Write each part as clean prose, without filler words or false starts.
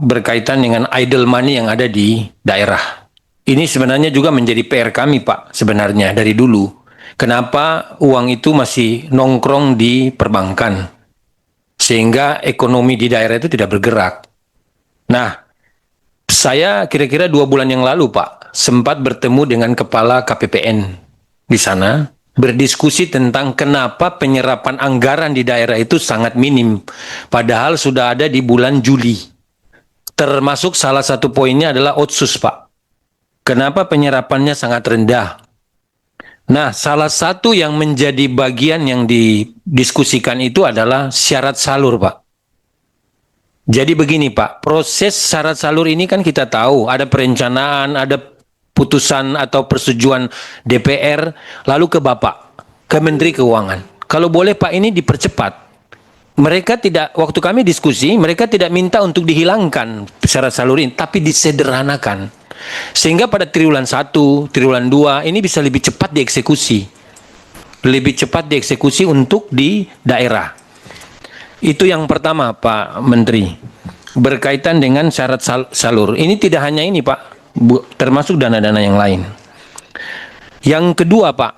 berkaitan dengan idle money yang ada di daerah. Ini sebenarnya juga menjadi PR kami, Pak, sebenarnya dari dulu. Kenapa uang itu masih nongkrong di perbankan? Sehingga ekonomi di daerah itu tidak bergerak. Nah, saya kira-kira 2 bulan yang lalu, Pak, sempat bertemu dengan kepala KPPN di sana, berdiskusi tentang kenapa penyerapan anggaran di daerah itu sangat minim. Padahal sudah ada di bulan Juli. Termasuk salah satu poinnya adalah otsus, Pak. Kenapa penyerapannya sangat rendah? Nah, salah satu yang menjadi bagian yang didiskusikan itu adalah syarat salur, Pak. Jadi begini, Pak, proses syarat salur ini kan kita tahu ada perencanaan, ada putusan atau persetujuan DPR, lalu ke Bapak, ke Menteri Keuangan. Kalau boleh Pak, ini dipercepat. Mereka tidak, waktu kami diskusi, mereka tidak minta untuk dihilangkan syarat salur ini, tapi disederhanakan. Sehingga pada triwulan 1, triwulan 2, ini bisa lebih cepat dieksekusi. Lebih cepat dieksekusi untuk di daerah. Itu yang pertama, Pak Menteri. Berkaitan dengan syarat salur. Ini tidak hanya ini, Pak. Termasuk dana-dana yang lain. Yang kedua, Pak.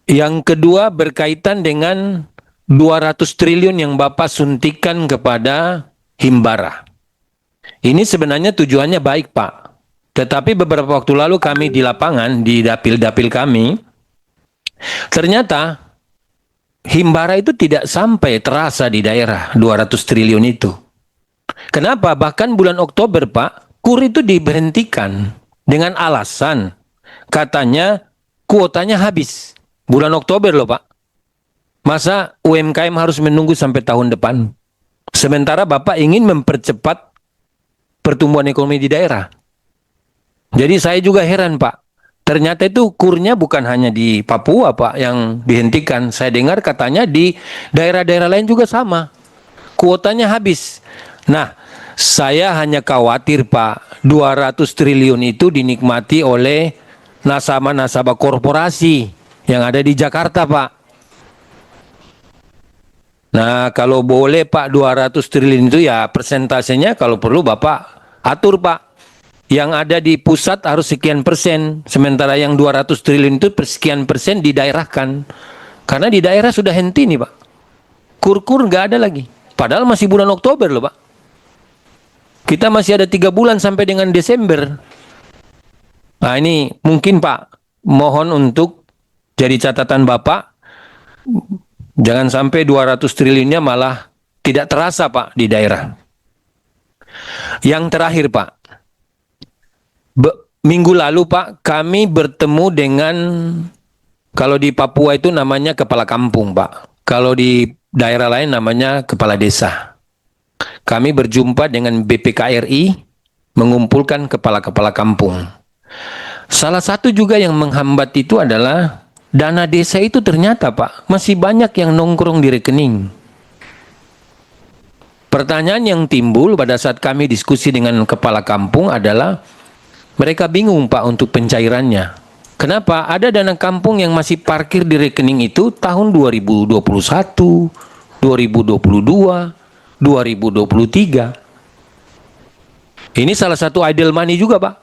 Yang kedua berkaitan dengan 200 triliun yang Bapak suntikan kepada Himbara. Ini sebenarnya tujuannya baik, Pak. Tetapi beberapa waktu lalu kami di lapangan, di dapil-dapil kami, ternyata Himbara itu tidak sampai terasa di daerah 200 triliun itu. Kenapa? Bahkan bulan Oktober, Pak, KUR itu diberhentikan dengan alasan katanya kuotanya habis. Bulan Oktober loh, Pak. Masa UMKM harus menunggu sampai tahun depan? Sementara Bapak ingin mempercepat pertumbuhan ekonomi di daerah. Jadi saya juga heran, Pak. Ternyata itu kurnya bukan hanya di Papua, Pak, yang dihentikan. Saya dengar katanya di daerah-daerah lain juga sama. Kuotanya habis. Nah, saya hanya khawatir, Pak, 200 triliun itu dinikmati oleh nasabah-nasabah korporasi yang ada di Jakarta, Pak. Nah, kalau boleh, Pak, 200 triliun itu ya persentasenya kalau perlu Bapak atur, Pak. Yang ada di pusat harus sekian persen, sementara yang 200 triliun itu sekian persen didaerahkan. Karena di daerah sudah henti nih, Pak. Kur-kur nggak ada lagi. Padahal masih bulan Oktober loh, Pak. Kita masih ada 3 bulan sampai dengan Desember. Nah ini mungkin, Pak, mohon untuk jadi catatan Bapak, jangan sampai 200 triliunnya malah tidak terasa, Pak, di daerah. Yang terakhir, Pak. Minggu lalu, Pak, kami bertemu dengan, kalau di Papua itu namanya kepala kampung, Pak. Kalau di daerah lain namanya kepala desa. Kami berjumpa dengan BPKRI, mengumpulkan kepala-kepala kampung. Salah satu juga yang menghambat itu adalah dana desa itu ternyata, Pak, masih banyak yang nongkrong di rekening. Pertanyaan yang timbul pada saat kami diskusi dengan kepala kampung adalah, mereka bingung, Pak, untuk pencairannya. Kenapa? Ada dana kampung yang masih parkir di rekening itu tahun 2021, 2022, 2023. Ini salah satu idle money juga, Pak.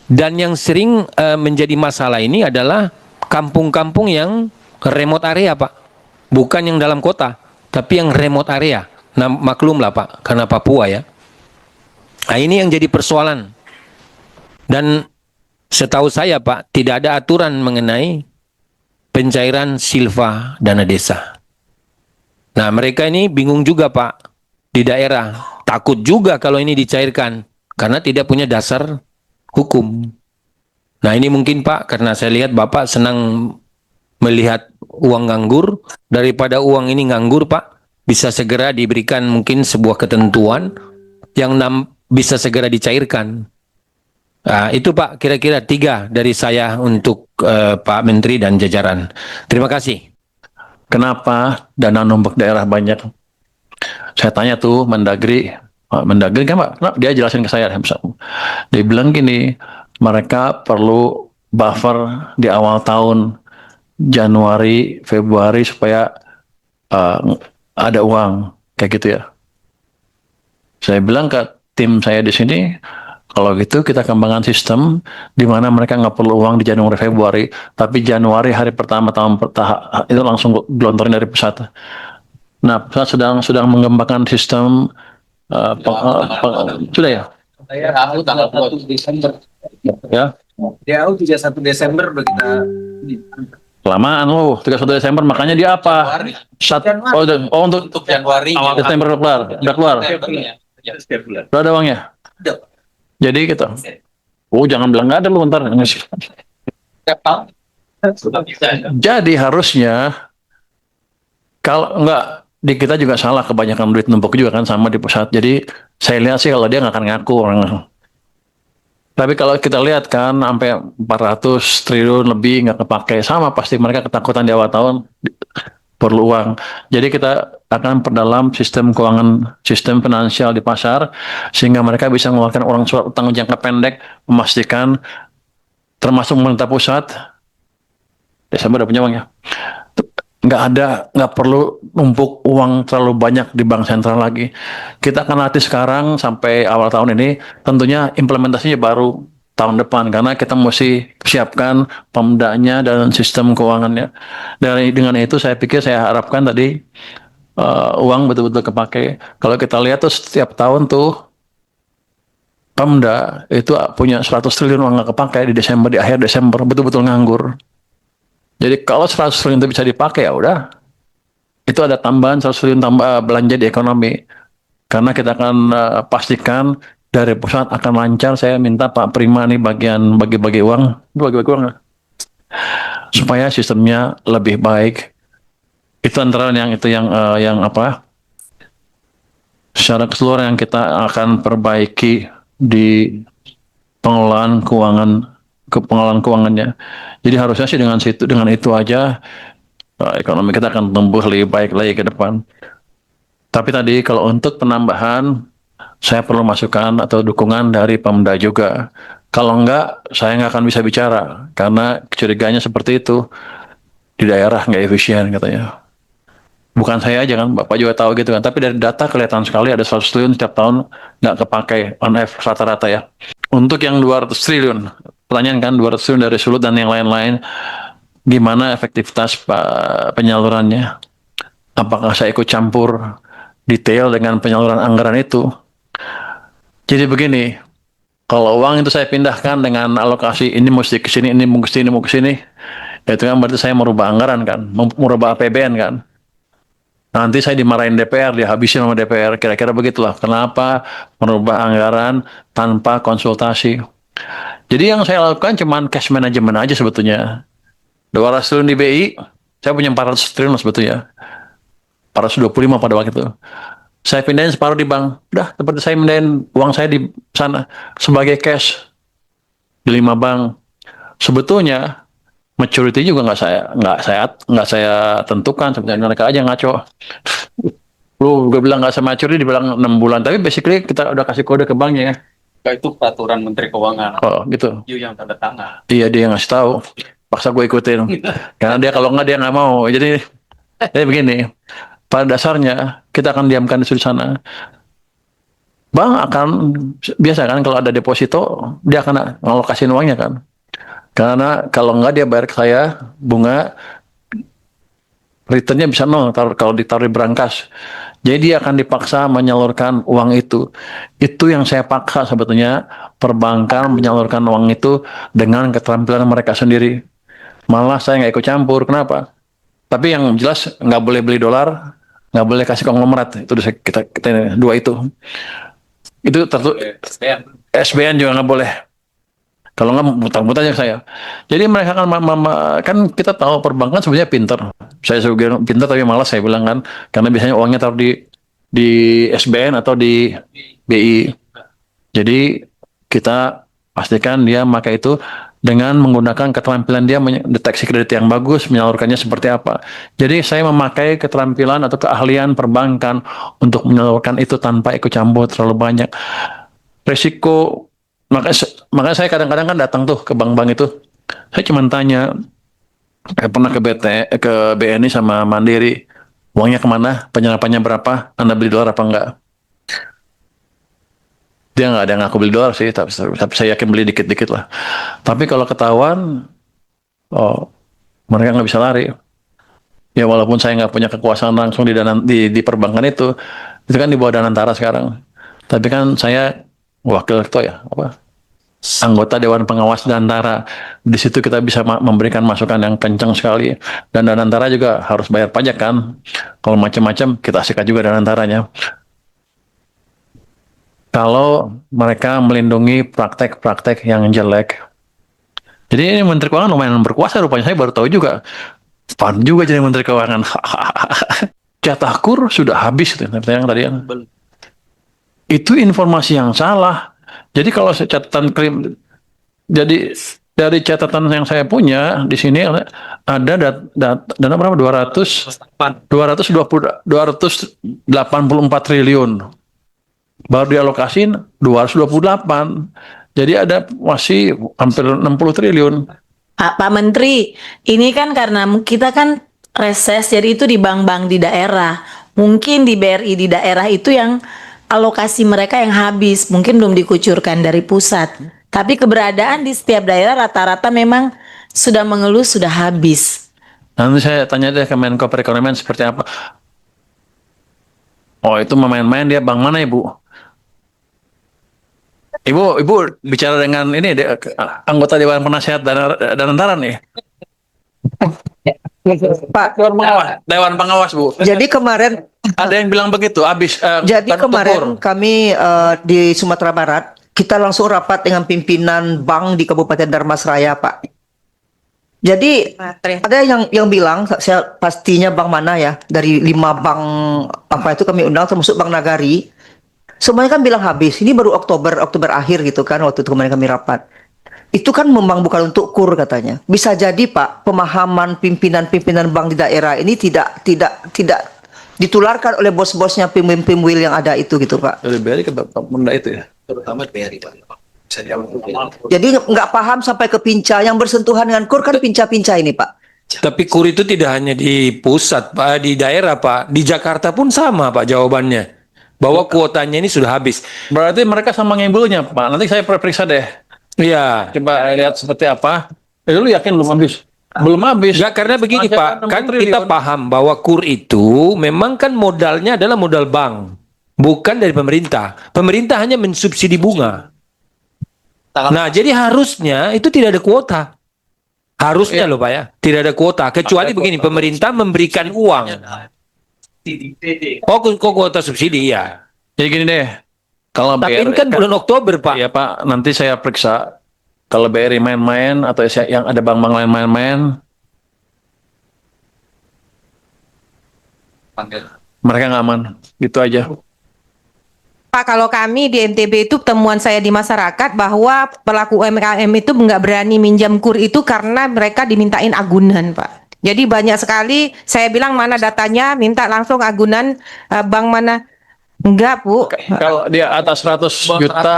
Dan yang sering menjadi masalah ini adalah kampung-kampung yang remote area, Pak. Bukan yang dalam kota, tapi yang remote area. Nah, maklum lah, Pak, karena Papua ya. Nah, ini yang jadi persoalan. Dan setahu saya, Pak, tidak ada aturan mengenai pencairan silva dana desa. Nah, mereka ini bingung juga, Pak, di daerah. Takut juga kalau ini dicairkan, karena tidak punya dasar hukum. Nah, ini mungkin, Pak, karena saya lihat Bapak senang melihat uang nganggur, daripada uang ini nganggur, Pak, bisa segera diberikan mungkin sebuah ketentuan yang bisa segera dicairkan. Nah, itu, Pak, kira-kira 3 dari saya untuk Pak Menteri dan jajaran. Terima kasih. Kenapa dana nombok daerah banyak? Saya tanya tuh Mendagri, Pak Mendagri kan, Pak, kenapa? Dia jelasin ke saya. Dia bilang gini, mereka perlu buffer di awal tahun Januari, Februari supaya ada uang kayak gitu ya. Saya bilang ke tim saya di sini, kalau gitu kita kembangkan sistem di mana mereka nggak perlu uang di Januari Februari, tapi Januari hari pertama itu langsung gelontorin dari pusat. Nah, pusat sedang mengembangkan sistem sudah ya? Saya tahu tanggal 1 Desember. Ya, DAU 31 Desember udah kita kelamaan loh, 31 Desember, makanya dia apa? Untuk Januari. awal Desember udah keluar. Ya, setiap bulan. Udah ada uangnya. Udah. Jadi gitu. Oh, jangan bilang nggak ada lu ntar. Setiap tahun. Sudah bisa. Jadi harusnya kalau nggak di kita juga salah, kebanyakan duit numpuk juga kan sama di pusat. Jadi saya lihat sih kalau dia nggak akan ngaku orang. Tapi kalau kita lihat kan sampai 400 triliun lebih nggak kepake, sama pasti mereka ketakutan di awal tahun perlu uang. Jadi kita akan perdalam sistem keuangan, sistem finansial di pasar sehingga mereka bisa mengeluarkan uang surat utang jangka pendek, memastikan termasuk pemerintah pusat Desember udah punya uang ya. Nggak perlu numpuk uang terlalu banyak di bank sentral lagi. Kita akan latih sekarang sampai awal tahun ini, tentunya implementasinya baru tahun depan karena kita mesti siapkan pemdanya dan sistem keuangannya. Dengan itu saya pikir, saya harapkan tadi uang betul-betul kepake. Kalau kita lihat tuh setiap tahun tuh Pemda itu punya 100 triliun uang nggak kepake di Desember, di akhir Desember betul-betul nganggur. Jadi kalau 100 triliun itu bisa dipakai ya udah, itu ada tambahan 100 triliun tambah belanja di ekonomi. Karena kita akan pastikan dari pusat akan lancar. Saya minta Pak Prima nih bagian bagi-bagi uang, bagi-bagi uang supaya sistemnya lebih baik. Itu antara yang apa? Secara keseluruhan yang kita akan perbaiki di pengelolaan keuangannya. Jadi harusnya sih dengan itu aja ekonomi kita akan tumbuh lebih baik lagi ke depan. Tapi tadi kalau untuk penambahan, saya perlu masukan atau dukungan dari Pemda juga. Kalau enggak, saya nggak akan bisa bicara karena kecurigaannya seperti itu, di daerah nggak efisien katanya. Bukan saya aja kan, Bapak juga tahu gitu kan. Tapi dari data kelihatan sekali ada 100 triliun setiap tahun nggak kepakai on average rata-rata ya. Untuk yang 200 triliun, pertanyaan kan 200 triliun dari Sulut dan yang lain-lain, gimana efektivitas penyalurannya? Apakah saya ikut campur detail dengan penyaluran anggaran itu? Jadi begini, kalau uang itu saya pindahkan dengan alokasi ini mesti ke sini, ini mau ke sini, mau ke sini, itu kan berarti saya merubah anggaran kan, merubah APBN kan. Nanti saya dimarahin DPR, dihabisin sama DPR, kira-kira begitulah. Kenapa merubah anggaran tanpa konsultasi? Jadi yang saya lakukan cuma cash management aja sebetulnya. 200 triliun di BI, saya punya 400 triliun sebetulnya. 425 pada waktu itu. Saya pindahin separuh di bank. Udah, seperti saya pindahin uang saya di sana sebagai cash di 5 bank. Sebetulnya maturity juga nggak saya tentukan, sebenarnya mereka aja ngaco. Lu gue bilang nggak sama maturity, dibilang 6 bulan, tapi basically kita udah kasih kode ke banknya ya. Itu peraturan Menteri Keuangan. Oh gitu. You yang tanda tangan. Iya, dia yang ngasih tahu. Paksa gue ikutin. Karena dia kalau nggak dia nggak mau. Jadi begini. Pada dasarnya kita akan diamkan di sana. Bank akan biasa kan kalau ada deposito dia akan ngalokasiin uangnya kan. Karena kalau nggak dia bayar ke saya bunga, returnnya bisa nol kalau ditaruh di brankas. Jadi dia akan dipaksa menyalurkan uang itu. Itu yang saya paksa sebetulnya, perbankan menyalurkan uang itu dengan keterampilan mereka sendiri. Malah saya nggak ikut campur. Kenapa? Tapi yang jelas nggak boleh beli dolar, nggak boleh kasih konglomerat. Itu kita dua itu. Itu SBN juga nggak boleh. Kalau nggak mutang-mutang aja saya. Jadi mereka kan kita tahu perbankan sebenarnya pinter. Saya juga pinter tapi malas saya bilang kan, karena biasanya uangnya taruh di SBN atau di BI. Jadi kita pastikan dia maka itu dengan menggunakan keterampilan dia mendeteksi kredit yang bagus, menyalurkannya seperti apa. Jadi saya memakai keterampilan atau keahlian perbankan untuk menyalurkan itu tanpa ikut campur terlalu banyak. Risiko, makanya saya kadang-kadang kan datang tuh ke bank-bank itu. Saya cuma tanya, pernah ke BNI sama Mandiri, uangnya kemana, penyerapannya berapa, Anda beli dolar apa enggak. Dia nggak ada yang ngaku beli dolar sih, tapi saya yakin beli dikit-dikit lah. Tapi kalau ketahuan, oh mereka nggak bisa lari. Ya walaupun saya nggak punya kekuasaan langsung di perbankan itu kan di bawah Danantara sekarang. Tapi kan saya wakil ketua ya, apa? Anggota Dewan Pengawas Danantara. Di situ kita bisa memberikan masukan yang kencang sekali. Dan Danantara juga harus bayar pajak kan. Kalau macam-macam kita sikat juga Danantaranya. Kalau mereka melindungi praktek-praktek yang jelek. Jadi ini Menteri Keuangan lumayan berkuasa rupanya, saya baru tahu juga. Fun juga jadi Menteri Keuangan. Jatah kur sudah habis itu yang tadi. Itu informasi yang salah. Jadi kalau catatan jadi dari catatan yang saya punya di sini ada dana berapa? 284 triliun. Baru dialokasin 228. Jadi ada masih hampir 60 triliun. Pak Menteri, ini kan karena kita kan reses, jadi itu di bank-bank di daerah. Mungkin di BRI di daerah itu yang alokasi mereka yang habis, mungkin belum dikucurkan dari pusat. Tapi keberadaan di setiap daerah rata-rata memang sudah mengeluh sudah habis. Nanti saya tanya deh ke Menko Perekonomian seperti apa. Oh itu main-main dia bank mana Ibu? Ibu bicara dengan ini anggota Dewan Penasehat Danantara nih. Pak, Dewan Pengawas Bu. jadi kemarin Ada yang bilang begitu, jadi kemarin kami di Sumatera Barat kita langsung rapat dengan pimpinan bank di Kabupaten Darmasraya, Pak. Jadi ada yang bilang, saya pastinya bank mana ya, dari 5 bank apa itu kami undang termasuk Bank Nagari. Semuanya kan bilang habis. Ini baru Oktober akhir gitu kan waktu itu kemarin kami rapat. Itu kan memang bukan untuk kur katanya. Bisa jadi Pak, pemahaman pimpinan-pimpinan bank di daerah ini tidak ditularkan oleh bos-bosnya pimwil yang ada itu gitu Pak. Dari BRI ke Benda itu ya. Terutama BRI Pak. Jadi nggak paham sampai ke pinca yang bersentuhan dengan kur kan pinca-pinca ini Pak. Tapi kur itu tidak hanya di pusat, Pak, di daerah, Pak. Di Jakarta pun sama, Pak, jawabannya. Bahwa kuotanya ini sudah habis. Berarti mereka sama ngibulnya Pak. Nanti saya periksa deh. Iya. Coba lihat seperti apa. Dulu yakin belum habis? Belum habis. Enggak, karena begini, Masih Pak. ada 60 Kan triliun. kita paham bahwa kur itu memang kan modalnya adalah modal bank. Bukan dari pemerintah. Pemerintah hanya mensubsidi bunga. Nah, jadi harusnya itu tidak ada kuota. Harusnya loh, Pak ya. Tidak ada kuota. Kecuali begini, pemerintah memberikan uang. Oh, kuota subsidi, ya. Jadi gini deh. Kalau Tapi ini BRI kan bulan Oktober, Pak. Iya Pak, nanti saya periksa. Kalau BRI main-main atau yang ada bank-bank lain main-main, mereka nggak aman. Gitu aja. Pak, kalau kami di NTB itu temuan saya di masyarakat bahwa pelaku UMKM itu nggak berani minjam kur itu karena mereka dimintain agunan, Pak. Jadi banyak sekali saya bilang mana datanya, minta langsung agunan bank mana. Enggak, Bu. Kalau dia atas 100 juta,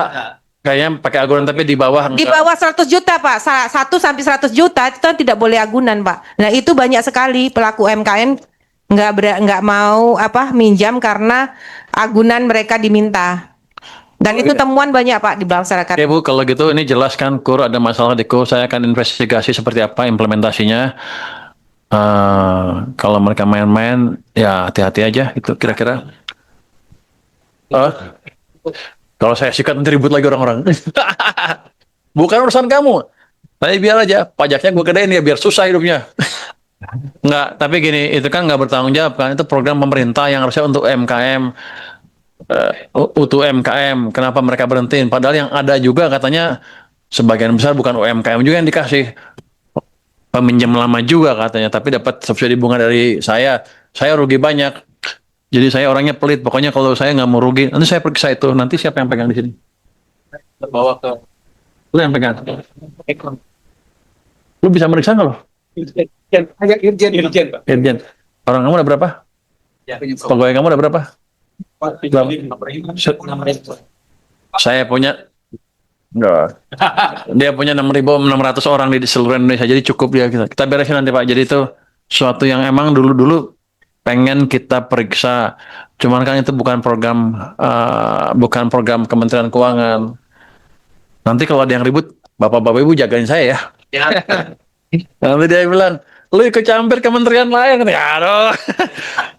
kayaknya pakai agunan, tapi di bawah Di bawah 100 juta, Pak. 1 sampai 100 juta itu kan tidak boleh agunan, Pak. Nah, itu banyak sekali pelaku UMKM nggak mau minjam karena agunan mereka diminta. Dan itu temuan banyak Pak di masyarakat. Oke Bu, kalau gitu ini jelas kan kur ada masalah di kur. Saya akan investigasi seperti apa implementasinya. Kalau mereka main-main, ya hati-hati aja itu kira-kira. Kalau saya sikat nanti ribut lagi orang-orang. Bukan urusan kamu. Tapi biar aja, pajaknya gue gedein ya biar susah hidupnya. Enggak, tapi gini, itu kan nggak bertanggung jawab kan. Itu program pemerintah yang harusnya untuk UMKM. Untuk UMKM, kenapa mereka berhentiin? Padahal yang ada juga katanya sebagian besar bukan UMKM juga yang dikasih. Peminjam lama juga katanya, tapi dapat subsidi bunga dari saya. Saya rugi banyak. Jadi saya orangnya pelit. Pokoknya kalau saya nggak mau rugi, nanti saya periksa itu. Nanti siapa yang pegang di sini? Bawa ke Lu yang pegang. Lu bisa meriksa nggak lo? Irjen, Pak. Irjen. Orang kamu ada berapa? Ya, Pegawai kamu ada berapa? Saya punya. Enggak. Dia punya 6.600 orang di seluruh Indonesia. Jadi cukup dia kita beresin nanti Pak. Jadi itu suatu yang emang dulu-dulu pengen kita periksa. Cuman kan itu bukan program Kementerian Keuangan. Nanti kalau ada yang ribut, bapak-bapak ibu jagain saya ya. Ya. Nanti dia bilang, lu ikut campur kementerian lain. Aduh.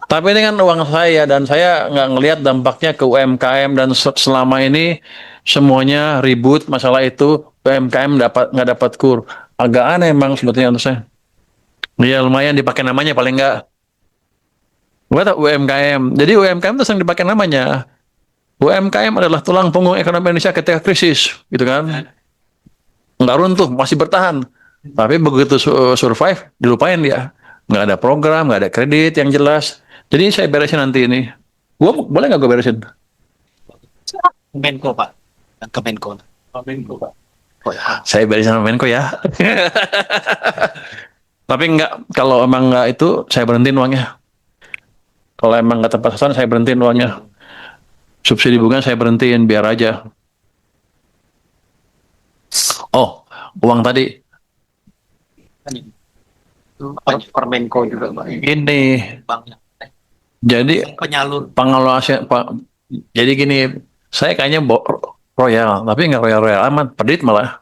Tapi ini kan uang saya dan saya nggak ngelihat dampaknya ke UMKM dan selama ini semuanya ribut masalah itu UMKM nggak dapat kur. Agak aneh emang sebetulnya untuk saya. Ya lumayan dipakai namanya paling nggak. Gue tahu UMKM. Jadi UMKM itu sering dipakai namanya. UMKM adalah tulang punggung ekonomi Indonesia ketika krisis, gitu kan? Nggak runtuh, masih bertahan. Tapi begitu survive, dilupain dia. Nggak ada program, nggak ada kredit yang jelas. Jadi saya beresin nanti ini. Boleh nggak gue beresin? Menko Pak. Ke Menko. Menko Pak. Oh, ya. Saya beresin sama Menko ya. Tapi nggak, kalau emang nggak itu, saya berhentiin uangnya. Kalau emang nggak tepat sasaran, saya berhentiin uangnya. Subsidi bunga saya berhentiin, biar aja. Oh, uang tadi. Per Menko juga Pak. Ini, Banknya. jadi Penyalur. pengelola Pak. Jadi gini, saya kayaknya royal, tapi nggak royal amat, pedit malah.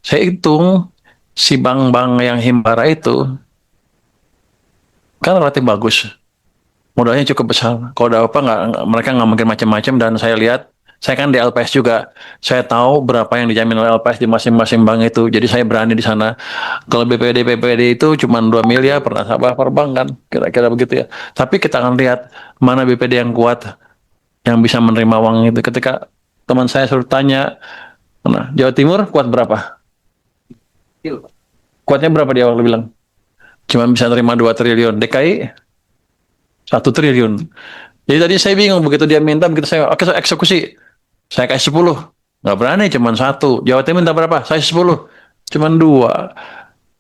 Saya hitung si bank-bank yang Himbara itu kan relatif bagus, modalnya cukup besar. Kalau ada apa mereka nggak mungkin macam-macam. Dan saya lihat, saya kan di LPS juga, saya tahu berapa yang dijamin oleh LPS di masing-masing bank itu. Jadi saya berani di sana. Kalau BPD itu cuma 2 miliar per nasabah per bank kan, kira-kira begitu ya. Tapi kita akan lihat mana BPD yang kuat, yang bisa menerima uang itu. Ketika teman saya suruh tanya, nah, Jawa Timur kuat berapa? Kuatnya berapa dia waktu bilang? Cuma bisa terima 2 triliun. DKI 1 triliun. Jadi tadi saya bingung, begitu dia minta, begitu saya, oke saya eksekusi. Saya kasih 10. Nggak berani, cuma 1. Jawa Timur minta berapa? Saya 10. Cuma 2.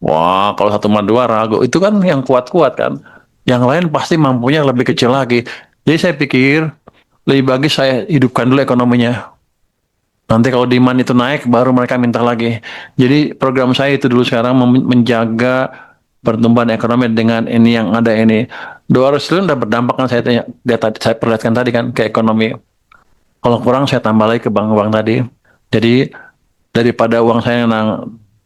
Wah, kalau 1 sama 2 ragu. Itu kan yang kuat-kuat kan. Yang lain pasti mampunya lebih kecil lagi. Jadi saya pikir, lebih bagus saya hidupkan dulu ekonominya. Nanti kalau demand itu naik, baru mereka minta lagi. Jadi program saya itu dulu sekarang menjaga pertumbuhan ekonomi dengan ini yang ada ini. 200 triliun udah berdampak kan, saya perlihatkan tadi kan ke ekonomi. Kalau kurang saya tambah lagi ke bank-bank tadi. Jadi daripada uang saya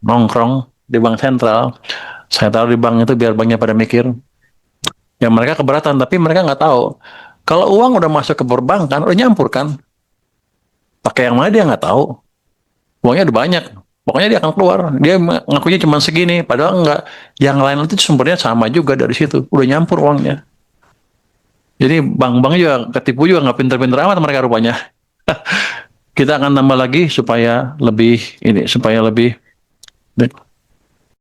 nongkrong di bank sentral, saya taruh di bank itu biar banknya pada mikir. Ya mereka keberatan, tapi mereka nggak tahu. Kalau uang udah masuk ke perbankan, udah nyampur kan. Pakai yang mana dia nggak tahu. Uangnya udah banyak. Pokoknya dia akan keluar. Dia ngakunya cuma segini. Padahal enggak. Yang lain itu sumbernya sama juga dari situ. Udah nyampur uangnya. Jadi bank-bank juga ketipu juga, nggak pinter-pinter amat mereka rupanya. Kita akan tambah lagi supaya lebih